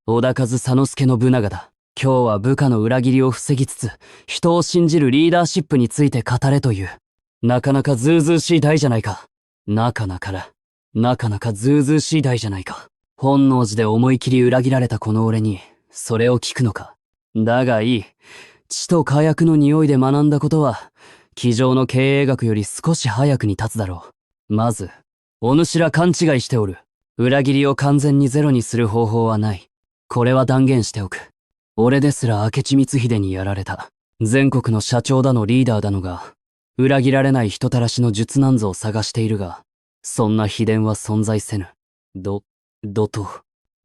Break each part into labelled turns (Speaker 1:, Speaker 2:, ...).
Speaker 1: 小田和佐之助の部長だ。今日は部下の裏切りを防ぎつつ、人を信じるリーダーシップについて語れという。なかなかずうずうしい題じゃないか。なかなかずうずうしい題じゃないか。本能寺で思い切り裏切られたこの俺に、それを聞くのか。だがいい。血と火薬の匂いで学んだことは、机上の経営学より少し早くに立つだろう。まず、お主ら勘違いしておる。裏切りを完全にゼロにする方法はない。これは断言しておく。俺ですら明智光秀にやられた。全国の社長だのリーダーだのが、裏切られない人たらしの術なんぞを探しているが、そんな秘伝は存在せぬ。と。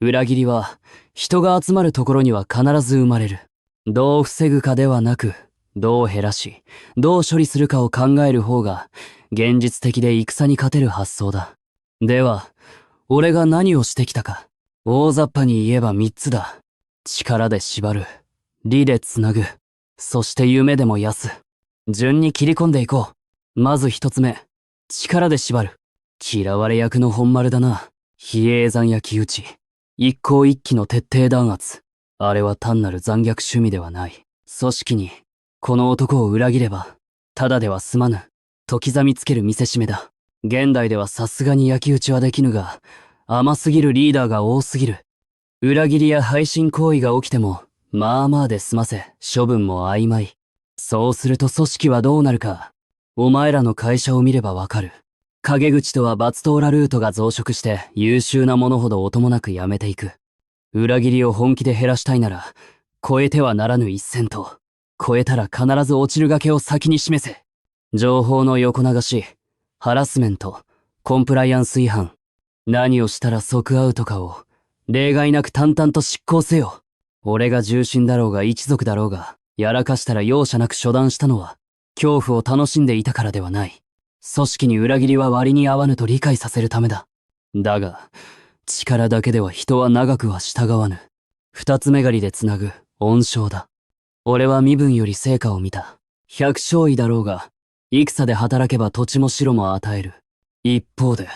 Speaker 1: 裏切りは、人が集まるところには必ず生まれる。どう防ぐかではなく、どう減らし、どう処理するかを考える方が、現実的で戦に勝てる発想だ。では、俺が何をしてきたか。大雑把に言えば3つだ。力で縛る。理でつなぐ。そして夢でも安。順に切り込んでいこう。まず1つ目。力で縛る。嫌われ役の本丸だな。比叡山焼き打ち。一向一揆の徹底弾圧。あれは単なる残虐趣味ではない。組織に、この男を裏切れば、ただでは済まぬ。と刻みつける見せしめだ。現代ではさすがに焼き打ちはできぬが、甘すぎるリーダーが多すぎる。裏切りや背信行為が起きても、まあまあで済ませ、処分も曖昧。そうすると組織はどうなるか。お前らの会社を見ればわかる。陰口とはバツトーラルートが増殖して優秀な者ほど音もなくやめていく。裏切りを本気で減らしたいなら、越えてはならぬ一線と、越えたら必ず落ちる崖を先に示せ。情報の横流し、ハラスメント、コンプライアンス違反。何をしたら即アウトかを、例外なく淡々と執行せよ。俺が重臣だろうが一族だろうが、やらかしたら容赦なく処断したのは、恐怖を楽しんでいたからではない。組織に裏切りは割に合わぬと理解させるためだ。だが、力だけでは人は長くは従わぬ。二つ目狩りでつなぐ、恩賞だ。俺は身分より成果を見た。百姓医だろうが、戦で働けば土地も城も与える。一方で、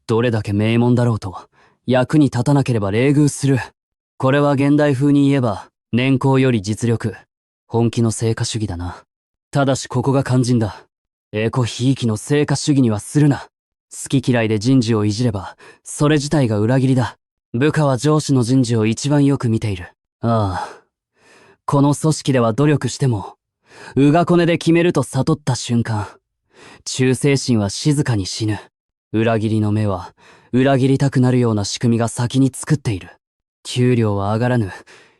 Speaker 1: どれだけ名門だろうと、役に立たなければ冷遇する。これは現代風に言えば、年功より実力。本気の成果主義だな。ただしここが肝心だ。エコひいきの成果主義にはするな。好き嫌いで人事をいじれば、それ自体が裏切りだ。部下は上司の人事を一番よく見ている。ああ。この組織では努力しても、うがこねで決めると悟った瞬間、忠誠心は静かに死ぬ。裏切りの目は、裏切りたくなるような仕組みが先に作っている。給料は上がらぬ。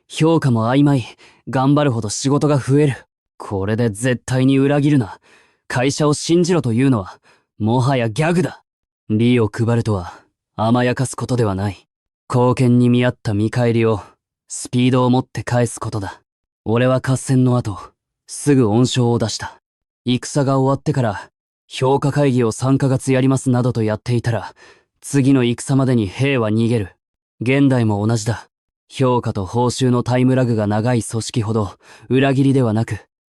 Speaker 1: 評価も曖昧。頑張るほど仕事が増える。これで絶対に裏切るな。会社を信じろというのは、もはやギャグだ。利を配るとは、甘やかすことではない。貢献に見合った見返りを、スピードを持って返すことだ。俺は合戦の後、すぐ恩賞を出した。戦が終わってから、評価会議を3ヶ月やりますなどとやっていたら、次の戦までに兵は逃げる。現代も同じだ。評価と報酬のタイムラグが長い組織ほど、裏切りではなく、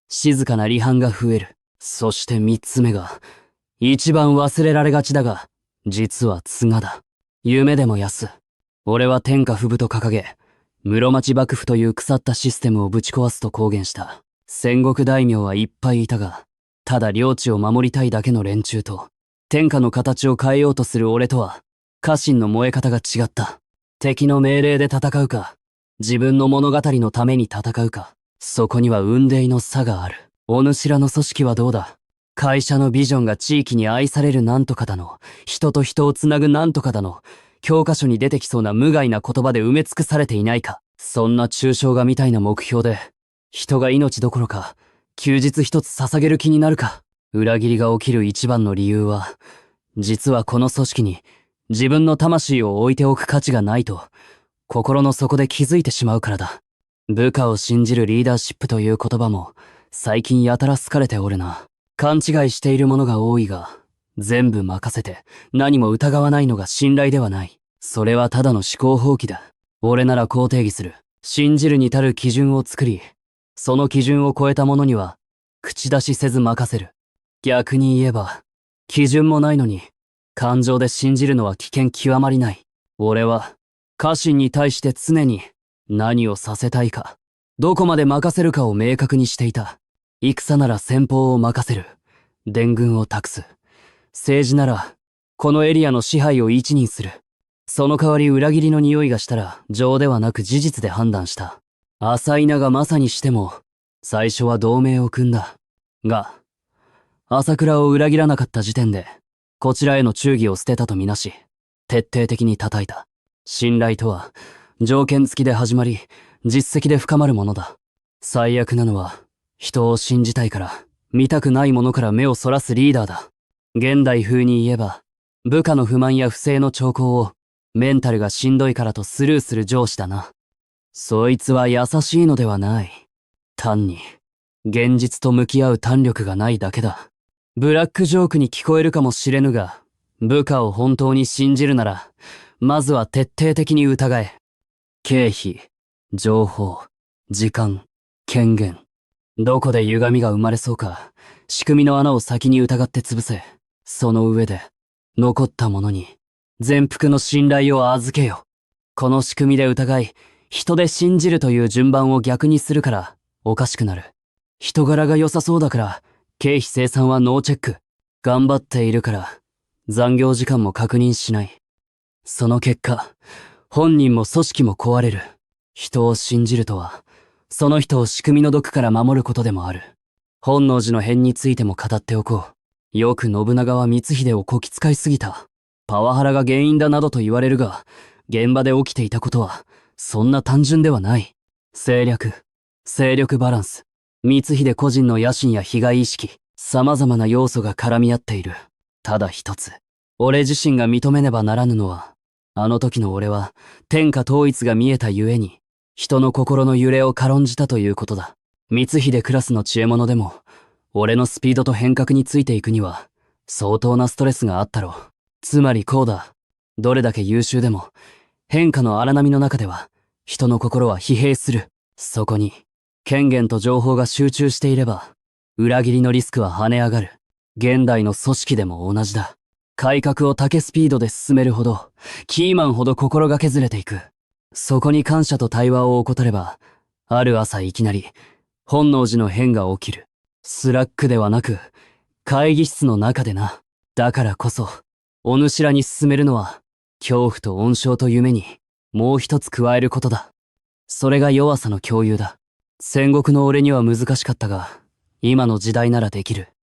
Speaker 1: 静かな離反が増える。そして3つ目が、一番忘れられがちだが、実は綱だ。夢でも安。俺は天下不武と掲げ、室町幕府という腐ったシステムをぶち壊すと公言した。戦国大名はいっぱいいたが、ただ領地を守りたいだけの連中と、天下の形を変えようとする俺とは、家臣の燃え方が違った。敵の命令で戦うか、自分の物語のために戦うか、そこには雲泥の差がある。お主らの組織はどうだ？会社のビジョンが地域に愛されるなんとかだの、人と人をつなぐなんとかだの、教科書に出てきそうな無害な言葉で埋め尽くされていないか。そんな抽象画みたいな目標で、人が命どころか、休日一つ捧げる気になるか。裏切りが起きる一番の理由は、実はこの組織に自分の魂を置いておく価値がないと、心の底で気づいてしまうからだ。部下を信じるリーダーシップという言葉も、最近やたら好かれておるな。勘違いしているものが多いが、全部任せて何も疑わないのが信頼ではない。それはただの思考放棄だ。俺ならこう定義する。信じるに足る基準を作り、その基準を超えた者には、口出しせず任せる。逆に言えば、基準もないのに、感情で信じるのは危険極まりない。俺は、家臣に対して常に、何をさせたいか、どこまで任せるかを明確にしていた。戦なら先方を任せる。伝軍を託す。政治なら、このエリアの支配を一任する。その代わり裏切りの匂いがしたら、情ではなく事実で判断した。浅稲がまさにしても、最初は同盟を組んだ。が、朝倉を裏切らなかった時点で、こちらへの忠義を捨てたとみなし、徹底的に叩いた。信頼とは、条件付きで始まり、実績で深まるものだ。最悪なのは、人を信じたいから、見たくないものから目をそらすリーダーだ。現代風に言えば、部下の不満や不正の兆候を、メンタルがしんどいからとスルーする上司だな。そいつは優しいのではない。単に、現実と向き合う胆力がないだけだ。ブラックジョークに聞こえるかもしれぬが、部下を本当に信じるなら、まずは徹底的に疑え。経費、情報、時間、権限。どこで歪みが生まれそうか、仕組みの穴を先に疑って潰せ。その上で、残ったものに、全幅の信頼を預けよ。この仕組みで疑い、人で信じるという順番を逆にするから、おかしくなる。人柄が良さそうだから、経費生産はノーチェック。頑張っているから、残業時間も確認しない。その結果、本人も組織も壊れる。人を信じるとは、その人を仕組みの毒から守ることでもある。本能寺の変についても語っておこう。よく信長は光秀をこき使いすぎた。パワハラが原因だなどと言われるが、現場で起きていたことは、そんな単純ではない。政略、勢力バランス、光秀個人の野心や被害意識、様々な要素が絡み合っている。ただ一つ、俺自身が認めねばならぬのは、あの時の俺は、天下統一が見えたゆえに、人の心の揺れを軽んじたということだ。光秀クラスの知恵者でも、俺のスピードと変革についていくには、相当なストレスがあったろう。つまりこうだ。どれだけ優秀でも、変化の荒波の中では、人の心は疲弊する。そこに、権限と情報が集中していれば、裏切りのリスクは跳ね上がる。現代の組織でも同じだ。改革を竹スピードで進めるほど、キーマンほど心が削れていく。そこに感謝と対話を怠れば、ある朝いきなり、本能寺の変が起きる。スラックではなく、会議室の中でな。だからこそ、お主らに進めるのは、恐怖と温床と夢に、もう一つ加えることだ。それが弱さの共有だ。戦国の俺には難しかったが、今の時代ならできる。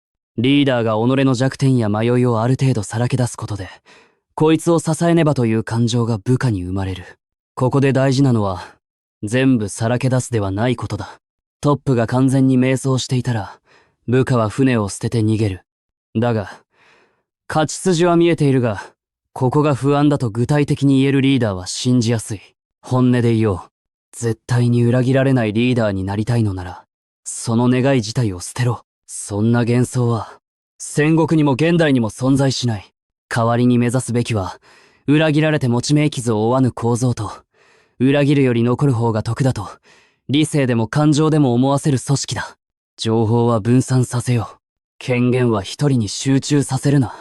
Speaker 1: リーダーが己の弱点や迷いをある程度さらけ出すことで、こいつを支えねばという感情が部下に生まれる。ここで大事なのは、全部さらけ出すではないことだ。トップが完全に迷走していたら、部下は船を捨てて逃げる。だが、勝ち筋は見えているが、ここが不安だと具体的に言えるリーダーは信じやすい。本音で言おう。絶対に裏切られないリーダーになりたいのなら、その願い自体を捨てろ。そんな幻想は、戦国にも現代にも存在しない。代わりに目指すべきは、裏切られて持ち目傷を負わぬ構造と、裏切るより残る方が得だと、理性でも感情でも思わせる組織だ。情報は分散させよう。権限は一人に集中させるな。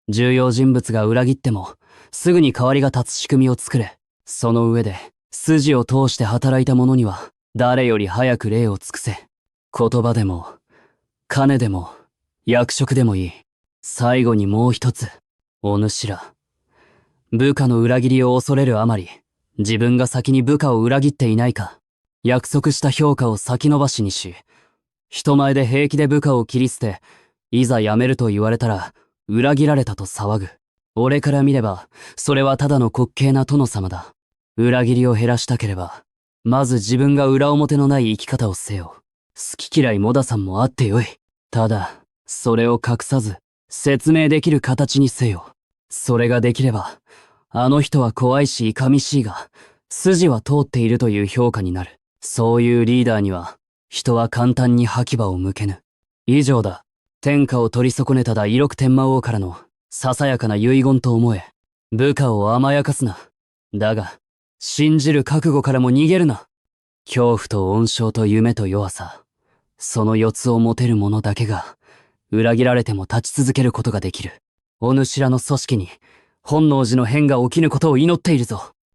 Speaker 1: 重要人物が裏切っても、すぐに代わりが立つ仕組みを作れ。その上で、筋を通して働いた者には、誰より早く礼を尽くせ。言葉でも、金でも、役職でもいい。最後にもう一つ。お主ら。部下の裏切りを恐れるあまり、自分が先に部下を裏切っていないか。約束した評価を先延ばしにし、人前で平気で部下を切り捨て、いざ辞めると言われたら、裏切られたと騒ぐ。俺から見れば、それはただの滑稽な殿様だ。裏切りを減らしたければ、まず自分が裏表のない生き方をせよ。好き嫌いモダさんもあってよい。ただ、それを隠さず、説明できる形にせよ。それができれば、あの人は怖いしいかみしいが、筋は通っているという評価になる。そういうリーダーには、人は簡単に覇気場を向けぬ。以上だ。天下を取り損ねただ威力天魔王からの、ささやかな遺言と思え。部下を甘やかすな。だが、信じる覚悟からも逃げるな。恐怖と温床と夢と弱さ。その4つを持てる者だけが、裏切られても立ち続けることができる。お主らの組織に、本能寺の変が起きぬことを祈っているぞ。